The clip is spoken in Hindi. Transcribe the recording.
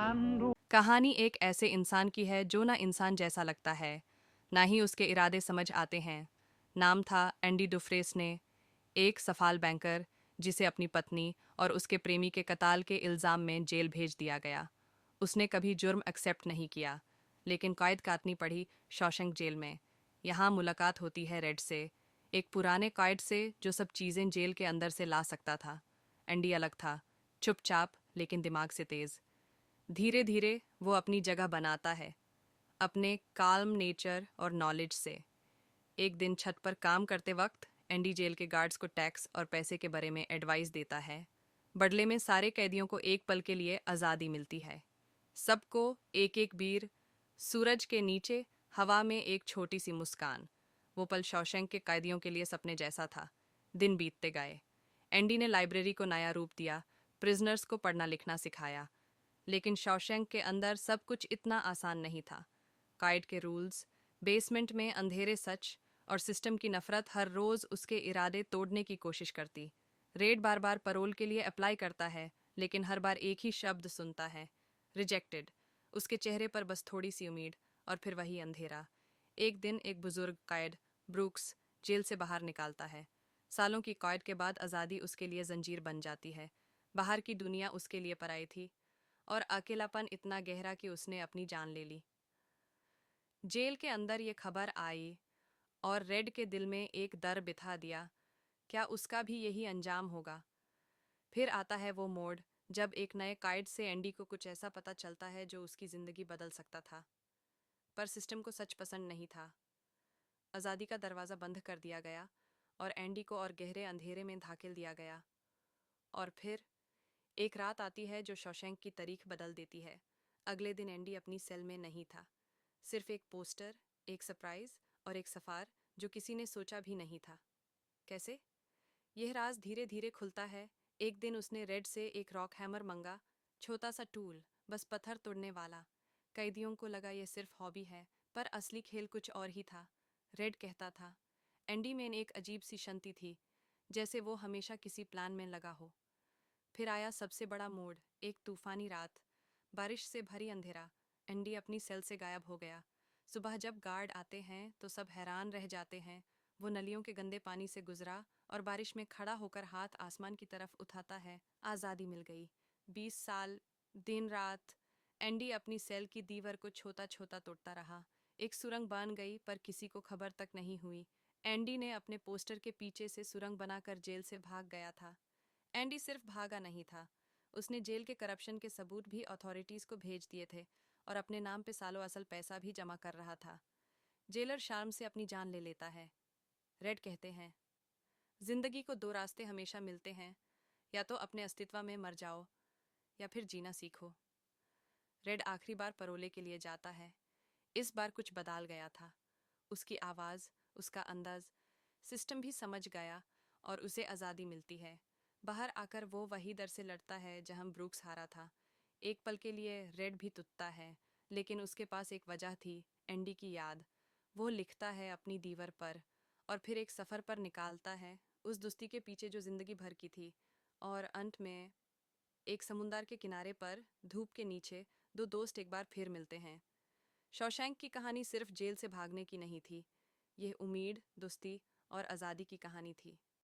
कहानी एक ऐसे इंसान की है जो ना इंसान जैसा लगता है, ना ही उसके इरादे समझ आते हैं। नाम था एंडी डुफ्रेस ने, एक सफाल बैंकर जिसे अपनी पत्नी और उसके प्रेमी के कत्ल के इल्ज़ाम में जेल भेज दिया गया। उसने कभी जुर्म एक्सेप्ट नहीं किया, लेकिन कैद काटनी पड़ी शॉशैंक जेल में। यहाँ मुलाकात होती है रेड से, एक पुराने कैद से जो सब चीज़ें जेल के अंदर से ला सकता था। एंडी अलग था, चुपचाप लेकिन दिमाग से तेज़। धीरे धीरे वो अपनी जगह बनाता है, अपने काल्म नेचर और नॉलेज से। एक दिन छत पर काम करते वक्त एंडी जेल के गार्ड्स को टैक्स और पैसे के बारे में एडवाइस देता है। बदले में सारे कैदियों को एक पल के लिए आज़ादी मिलती है। सबको एक एक बीर, सूरज के नीचे हवा में एक छोटी सी मुस्कान। वो पल शॉशैंक के कैदियों के लिए सपने जैसा था। दिन बीतते गए। एंडी ने लाइब्रेरी को नया रूप दिया, प्रिजनर्स को पढ़ना लिखना सिखाया। लेकिन शॉशैंक के अंदर सब कुछ इतना आसान नहीं था। काइड के रूल्स, बेसमेंट में अंधेरे सच और सिस्टम की नफरत हर रोज उसके इरादे तोड़ने की कोशिश करती। रेड बार बार पैरोल के लिए अप्लाई करता है, लेकिन हर बार एक ही शब्द सुनता है, रिजेक्टेड। उसके चेहरे पर बस थोड़ी सी उम्मीद, और फिर वही अंधेरा। एक दिन एक बुजुर्ग कायद, ब्रूक्स, जेल से बाहर निकालता है। सालों की कैद के बाद आज़ादी उसके लिए जंजीर बन जाती है। बाहर की दुनिया उसके लिए पराई थी, और अकेलापन इतना गहरा कि उसने अपनी जान ले ली। जेल के अंदर ये खबर आई और रेड के दिल में एक डर बिठा दिया, क्या उसका भी यही अंजाम होगा। फिर आता है वो मोड़ जब एक नए काइड से एंडी को कुछ ऐसा पता चलता है जो उसकी ज़िंदगी बदल सकता था। पर सिस्टम को सच पसंद नहीं था। आज़ादी का दरवाज़ा बंद कर दिया गया और एंडी को और गहरे अंधेरे में धकेल दिया गया। और फिर एक रात आती है जो शॉशैंक की तारीख बदल देती है। अगले दिन एंडी अपनी सेल में नहीं था। सिर्फ एक पोस्टर, एक सरप्राइज और एक सफ़ार जो किसी ने सोचा भी नहीं था। कैसे? यह राज धीरे धीरे खुलता है। एक दिन उसने रेड से एक रॉक हैमर मंगा, छोटा सा टूल, बस पत्थर तोड़ने वाला। कैदियों को लगा यह सिर्फ हॉबी है, पर असली खेल कुछ और ही था। रेड कहता था, एंडी में एक अजीब सी शांति थी, जैसे वो हमेशा किसी प्लान में लगा हो। फिर आया सबसे बड़ा मोड़, एक तूफानी रात, बारिश से भरी अंधेरा। एंडी अपनी सेल से गायब हो गया। सुबह जब गार्ड आते हैं तो सब हैरान रह जाते हैं। वो नलियों के गंदे पानी से गुजरा और बारिश में खड़ा होकर हाथ आसमान की तरफ उठाता है। आज़ादी मिल गई। 20 साल, दिन रात, एंडी अपनी सेल की दीवार को छोटा छोटा तोड़ता रहा। एक सुरंग बन गई पर किसी को खबर तक नहीं हुई। एंडी ने अपने पोस्टर के पीछे से सुरंग बनाकर जेल से भाग गया था। एंडी सिर्फ भागा नहीं था, उसने जेल के करप्शन के सबूत भी अथॉरिटीज़ को भेज दिए थे और अपने नाम पे सालों असल पैसा भी जमा कर रहा था। जेलर शार्म से अपनी जान ले लेता है। रेड कहते हैं, जिंदगी को दो रास्ते हमेशा मिलते हैं, या तो अपने अस्तित्व में मर जाओ या फिर जीना सीखो। रेड आखिरी बार परोले के लिए जाता है। इस बार कुछ बदल गया था। उसकी आवाज़, उसका अंदाज, सिस्टम भी समझ गया और उसे आज़ादी मिलती है। बाहर आकर वो वही दर से लड़ता है जहां ब्रूक्स हारा था। एक पल के लिए रेड भी टूटता है, लेकिन उसके पास एक वजह थी, एंडी की याद। वो लिखता है अपनी दीवार पर और फिर एक सफ़र पर निकालता है, उस दोस्ती के पीछे जो ज़िंदगी भर की थी। और अंत में एक समुंदर के किनारे पर धूप के नीचे दो दोस्त एक बार फिर मिलते हैं। शॉशैंक की कहानी सिर्फ जेल से भागने की नहीं थी, यह उम्मीद, दोस्ती और आज़ादी की कहानी थी।